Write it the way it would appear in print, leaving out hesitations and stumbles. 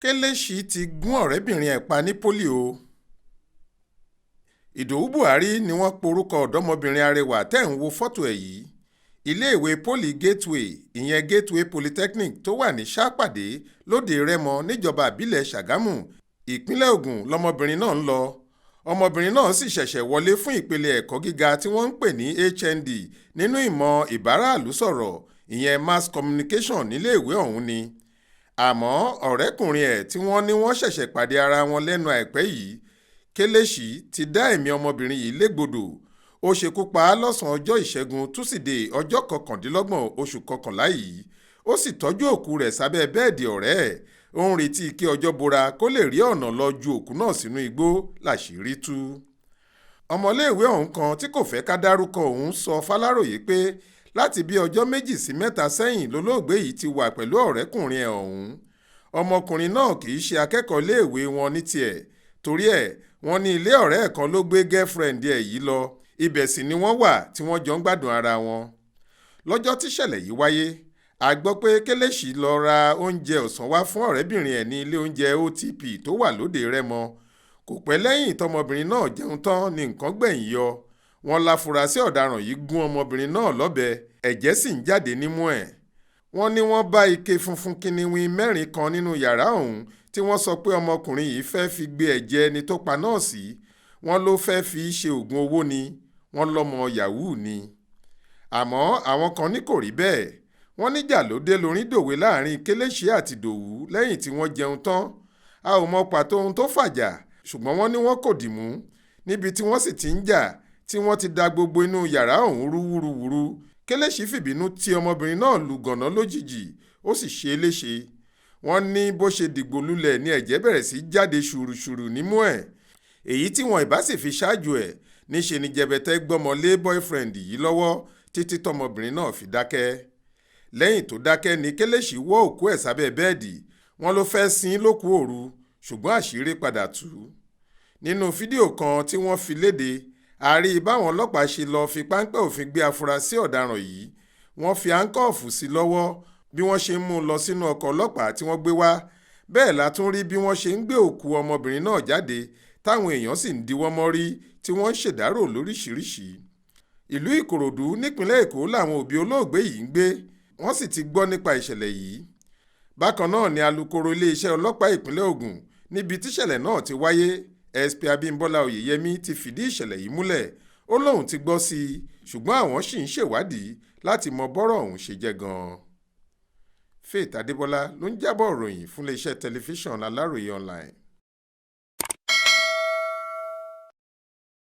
Kelechi ti gún ọ̀rẹ́bìnrin ẹ̀ pa ní pólì o. Ìdòwú Buhari ni wọ́n porúkọ ọ̀dọ́mọbìnrin arẹwà tẹ́ ń wo fọ́tò ẹ̀ yìí. Iléèwé poli Gateway ìyẹn Gateway Polytechnic tó wà ní Sápàdé lóde Rẹ́mọ níjọba ìbílẹ̀ Ṣàgámù ìpínlẹ̀ Ògùn lọmọbìnrin náà ń lọ. Ọmọbìnrin náà sì ṣẹ̀ṣẹ̀ wọlé fún ìpele ẹ̀kọ́ gíga tí wọ́n ń pè ní HND nínú ìmọ̀ ìbáraàlú sọ̀rọ̀ ìyẹn mass communication níléèwé ọ̀hún ni. Àmọ́ ọ̀rẹ́kùnrin ẹ̀ tí wọ́n ní wọ́n ṣẹ̀ṣẹ̀ pàdé ara wọn lẹ́nu àìpẹ́ yìí, Kelechi ti dá ẹ̀mí ọmọbìnrin yìí légbodò. Ó ṣekú pa á lọ́sàn-án ọjọ́ ìṣẹ́gun túsídẹ̀ẹ́ ọjọ́ 29 oṣù kọkànlá yìí. Ó sì tọ́jú òkú rẹ̀ sábẹ́ bẹ́ẹ̀dì ọ̀rẹ́ ẹ̀. Ó ń retí kí ọjọ́ bora kó lè rí ọ̀nà lọ ju òkú náà sínú igbó láṣìírí tú. Ọmọléèwé ọ̀hún kan tí kò fẹ́ ká dárúkọ òun sọ f'Aláròyé pé láti bí ọjọ́ 2 sí 3 sẹ́yìn lolóògbé yìí ti wà pẹ̀lú ọ̀rẹ́kùnrin ẹ̀ ọ̀hún. Ọmọkùnrin náà kì í ṣe akẹ́kọ̀ọ́ iléèwé wọn ní tiẹ̀, torí ẹ̀ wọ́n ní ilé ọ̀rẹ́ ẹ̀ kan ló gbé girlfriend ẹ̀ yìí lọ, ibẹ̀ sì ni wọ́n wà tí wọ́n jọ ń gbádùn ara wọn. Lọ́jọ́ tíṣẹ̀lẹ̀ yìí wáyé, a gbọ́ pé Kelechi lọ ra oúnjẹ ọ̀sán wá fún ọ̀rẹ́bìnrin ẹ̀ ní ilé oúnjẹ OTP tó wà lóde Rẹ́mọ. Kò pẹ́ lẹ́yìn tọmọbìnrin náà jẹun tán ni nǹkan gbẹ̀yìn yọ. Wọ́n láfurasí ọ̀daràn yìí gún ọmọbìnrin náà lọ́bẹ, ẹ̀jẹ̀ sì ń jáde nímú ẹ̀. Wọ́n ní wọ́n bá ike funfun kiniwin 4 kan nínú yàrá ọ̀hún tí wọ́n sọ pé ọmọkùnrin yìí fẹ́ fi gbé ẹ̀jẹ̀ ẹni tó pa náà sí. Wọ́n ló fẹ́ fi ṣe oògùn owó ni, wọ́n lọ́mọ yahoo ni. Àmọ́ àwọn kan ní kò rí bẹ́ẹ̀. Wọ́n níjà ló dé lórí dòwe láàrin Kelechi àti Ìdòwú lẹ́yìn tí wọ́n jẹun tán. A ò mọ pàtó ohun tó fàjà, ṣùgbọ́n wọ́n ní wọ́n kò dìmú níbi tí wọ́n sì ti ń jà tí wọ́n ti da gbogbo inú yàrá ọ̀hún rú wúruwúru. Kelechi fìbínú tí ọmọbìnrin náà lù gànná lójijì, ó sì ṣe é léṣe. Wọ́n ní bó ṣe dìgbò lulẹ̀ ní ẹ̀jẹ̀ bẹ̀rẹ̀ sí jáde ṣùrùṣùrù nímú ẹ̀. Èyí tí wọn ìbá sì fi ṣáájú ẹ̀ níṣe ni jẹ̀bẹ̀tẹ̀ gbọ́mọ lé boyfriend yìí lọ́wọ́ títí tọmọbìnrin náà fi dákẹ́. Lẹ́yìn tó dákẹ́ ni Kelechi wọ́ òkú ẹ̀ sábẹ́ bẹ́ẹ̀dì. Wọ́n ló fẹ́ sin lókú òru, ṣùgbọ́n àṣírí padà tú. Nínú fídíò kan tí wọ́n fi léde, a rí báwọn ọlọ́pàá ṣe lọ fi páńpẹ́ òfin gbé afurasí ọ̀daràn yìí. Wọ́n fi áńkọ́ọ̀fù sí lọ́wọ́ bí wọ́n ṣe ń mú un lọ sínú ọkọ̀ ọlọ́pàá tí wọ́n gbé wá. Bẹ́ẹ̀ la tún rí bí wọ́n ṣe ń gbé òkú ọmọbìnrin náà jáde táwọn èèyàn sì ń diwọ́ mọ́rí tí wọ́n ń ṣèdárò lóríṣìíríṣìí. Ìlú Ìkòròdú nípínlẹ̀ Èkó làwọn òbí olóògbé yìí ń gbé, wọ́n sì ti gbọ́ nípa ìṣẹ̀lẹ̀ yìí. Bákan náà ni alukoro iléeṣẹ́ ọlọ́pàá ìpínlẹ̀ Ògùn níbi tíṣẹ̀lẹ̀ náà ti wáyé, SP Abímbọ́lá Oyèyẹmí ti fìdí ìṣẹ̀lẹ̀ yìí múlẹ̀. Ó lóun ti gbọ́ sí i, ṣùgbọ́n àwọn ṣì ń ṣèwádìí láti mọ bọ́rọ̀ ọ̀hún ṣe jẹ́ gan-an. Faith Adébọ́lá ló ń jábọ̀ ìròyìn fún iléeṣẹ́ tẹlifíṣàn Aláròyé online.